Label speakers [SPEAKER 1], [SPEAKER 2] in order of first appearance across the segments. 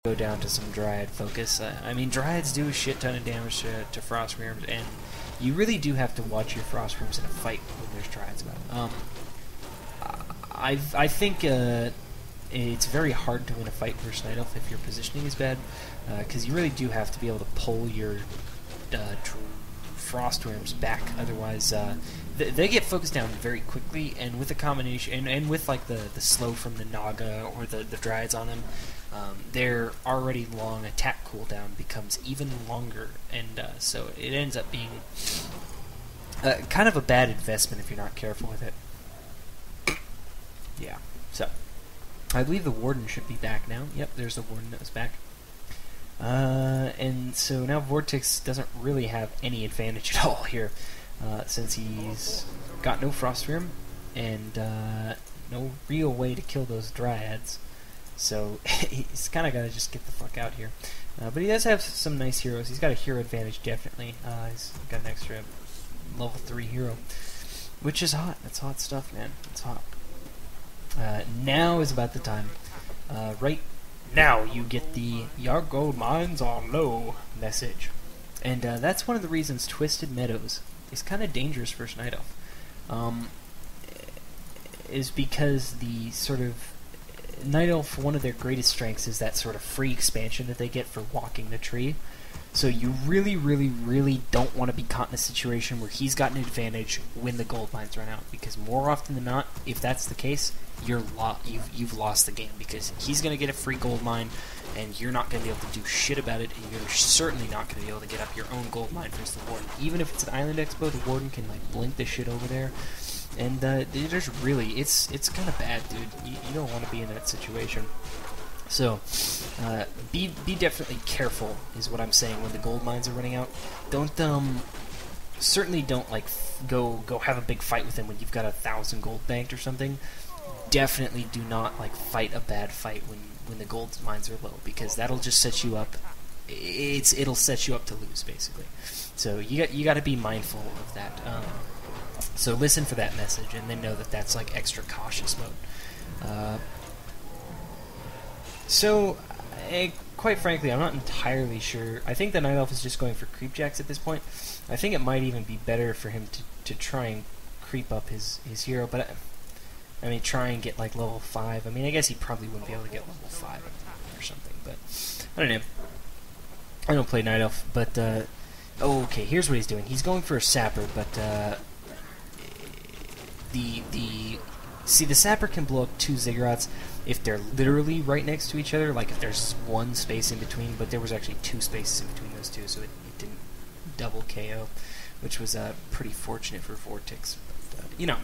[SPEAKER 1] go down to some Dryad focus. I mean, Dryads do a shit ton of damage to Frost Realms, and you really do have to watch your Frost Realms in a fight when there's Dryads about. I think it's very hard to win a fight versus Night Elf if your positioning is bad, because you really do have to be able to pull your Frost Realms back. Otherwise, they get focused down very quickly, and with a combination, and with like the slow from the Naga or the Dryads on them, their already long attack cooldown becomes even longer, and so it ends up being kind of a bad investment if you're not careful with it. Yeah, so I believe the Warden should be back now. Yep, there's the Warden that was back. And so now Vortex doesn't really have any advantage at all here, since he's got no Frost Realm and no real way to kill those Dryads. So he's kind of got to just get the fuck out here. But he does have some nice heroes. He's got a hero advantage, definitely. He's got an extra level 3 hero, which is hot. That's hot stuff, man. It's hot. Now is about the time. Right now you get the "Your gold mines are low" message. And that's one of the reasons Twisted Meadows is kind of dangerous for Night Elf. Is because the sort of Night Elf, one of their greatest strengths is that sort of free expansion that they get for walking the tree. So you really, really, really don't want to be caught in a situation where he's got an advantage when the gold mines run out, because more often than not, if that's the case, you've lost the game, because he's going to get a free gold mine, and you're not going to be able to do shit about it, and you're certainly not going to be able to get up your own gold mine versus the Warden. Even if it's an Island Expo, the Warden can like blink the shit over there. And there's really, it's kind of bad, dude. You don't want to be in that situation. So, be definitely careful, is what I'm saying, when the gold mines are running out. Don't, certainly don't, like, go have a big fight with him when you've got 1,000 gold banked or something. Definitely do not, like, fight a bad fight when the gold mines are low, because that'll just set you up. It'll set you up to lose, basically. So you got to be mindful of that. So listen for that message, and then know that that's like extra cautious mode. Quite frankly, I'm not entirely sure. I think the Night Elf is just going for creep jacks at this point. I think it might even be better for him to try and creep up his hero, but I mean, try and get like level 5. I mean, I guess he probably wouldn't be able to get level 5 or something, but I don't know. I don't play Night Elf, but okay, here's what he's doing. He's going for a Sapper, but the Sapper can blow up 2 Ziggurats if they're literally right next to each other, like if there's one space in between, but there was actually 2 spaces in between those two, so it didn't double KO, which was pretty fortunate for Vortex. But, you know,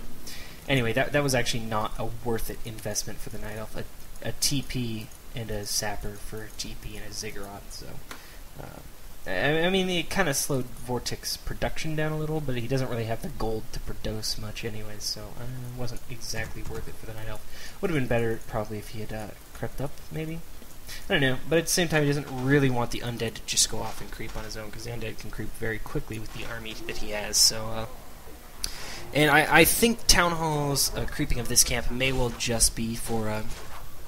[SPEAKER 1] anyway, that was actually not a worth it investment for the Night Elf. A TP and a Sapper for a TP and a Ziggurat, so I mean, it kind of slowed Vortex production down a little, but he doesn't really have the gold to produce much anyways, so it wasn't exactly worth it for the Night Elf. Would have been better probably if he had crept up, maybe? I don't know, but at the same time he doesn't really want the Undead to just go off and creep on his own, because the Undead can creep very quickly with the army that he has, so and I think Town Hall's creeping of this camp may well just be for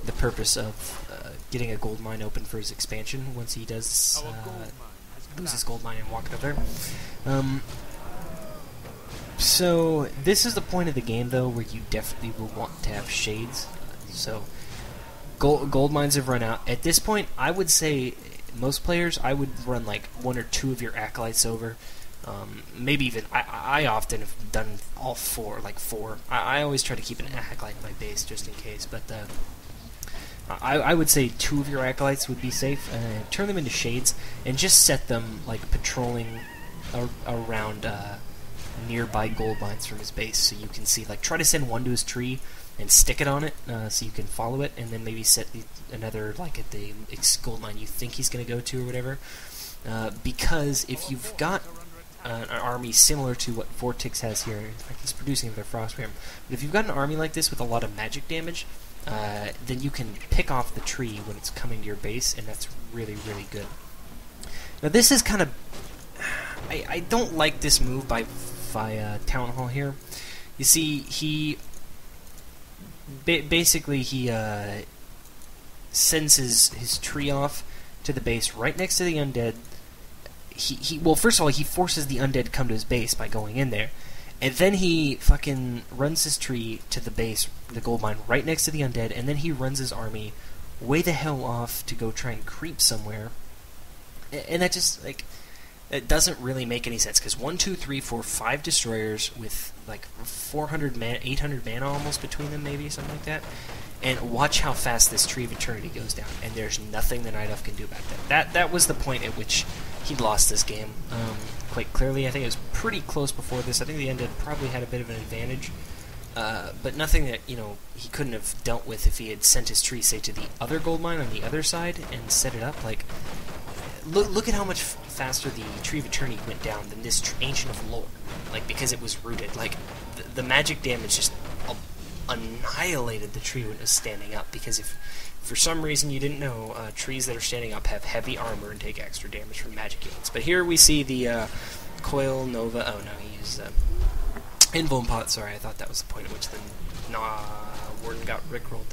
[SPEAKER 1] the purpose of getting a gold mine open for his expansion once he does lose his gold mine and walk it up there. So this is the point of the game, though, where you definitely will want to have shades. So gold mines have run out. At this point, I would say most players, I would run like 1 or 2 of your acolytes over. Maybe even I often have done all 4, like 4. I always try to keep an acolyte in my base just in case, but I would say 2 of your acolytes would be safe. Turn them into shades and just set them like patrolling around nearby gold mines from his base, so you can see. Like, try to send 1 to his tree and stick it on it, so you can follow it, and then maybe set another like at the gold mine you think he's going to go to or whatever. Because if you've got an army similar to what Vortex has here, in fact, he's producing their Frost Ram, but if you've got an army like this with a lot of magic damage, then you can pick off the tree when it's coming to your base, and that's really, really good. Now this is kind of... I don't like this move by Town Hall here. You see, he... basically, he sends his tree off to the base right next to the undead. Well, first of all, he forces the undead to come to his base by going in there. And then he fucking runs his tree to the base, the gold mine, right next to the undead, and then he runs his army way the hell off to go try and creep somewhere. And that just, like, it doesn't really make any sense, because 1, 2, 3, 4, 5 destroyers with, like, 400 mana, 800 mana almost between them, maybe, something like that. And watch how fast this Tree of Eternity goes down, and there's nothing the Night Elf can do about that. That was the point at which he lost this game, quite clearly. I think it was pretty close before this. I think the Undead probably had a bit of an advantage, but nothing that, you know, he couldn't have dealt with if he had sent his tree, say, to the other gold mine on the other side and set it up. Like, look at how much faster the Tree of Eternity went down than this Ancient of Lore, like, because it was rooted. Like, the magic damage just annihilated the tree when it was standing up, because if for some reason you didn't know, trees that are standing up have heavy armor and take extra damage from magic units. But here we see the Coil Nova. Oh no, he used Invuln Pot. Sorry, I thought that was the point at which the Warden got rickrolled.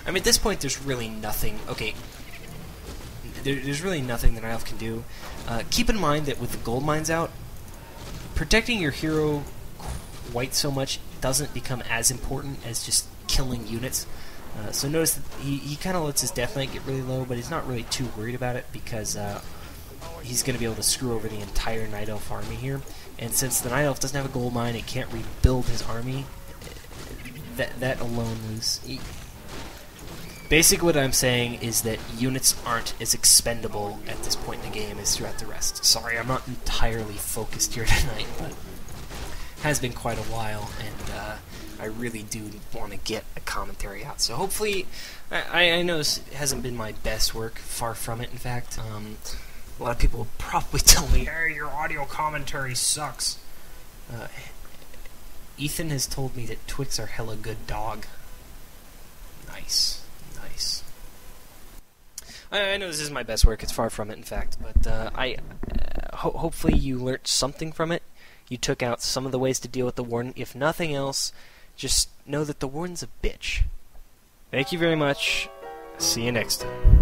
[SPEAKER 1] I mean, at this point, there's really nothing. Okay, there's really nothing that Night Elf can do. Keep in mind that with the gold mines out, protecting your hero quite so much doesn't become as important as just killing units. So notice that he kind of lets his death knight get really low, but he's not really too worried about it, because he's going to be able to screw over the entire Night Elf army here. And since the Night Elf doesn't have a gold mine and can't rebuild his army, that alone was... Basically what I'm saying is that units aren't as expendable at this point in the game as throughout the rest. Sorry, I'm not entirely focused here tonight, but has been quite a while, and I really do want to get a commentary out. So hopefully, I know this hasn't been my best work, far from it, in fact. A lot of people will probably tell me, hey, your audio commentary sucks. Ethan has told me that Twix are hella good dog. Nice, nice. I know this isn't my best work, it's far from it, in fact, but hopefully you learned something from it. You took out some of the ways to deal with the Warden. If nothing else, just know that the Warden's a bitch. Thank you very much. See you next time.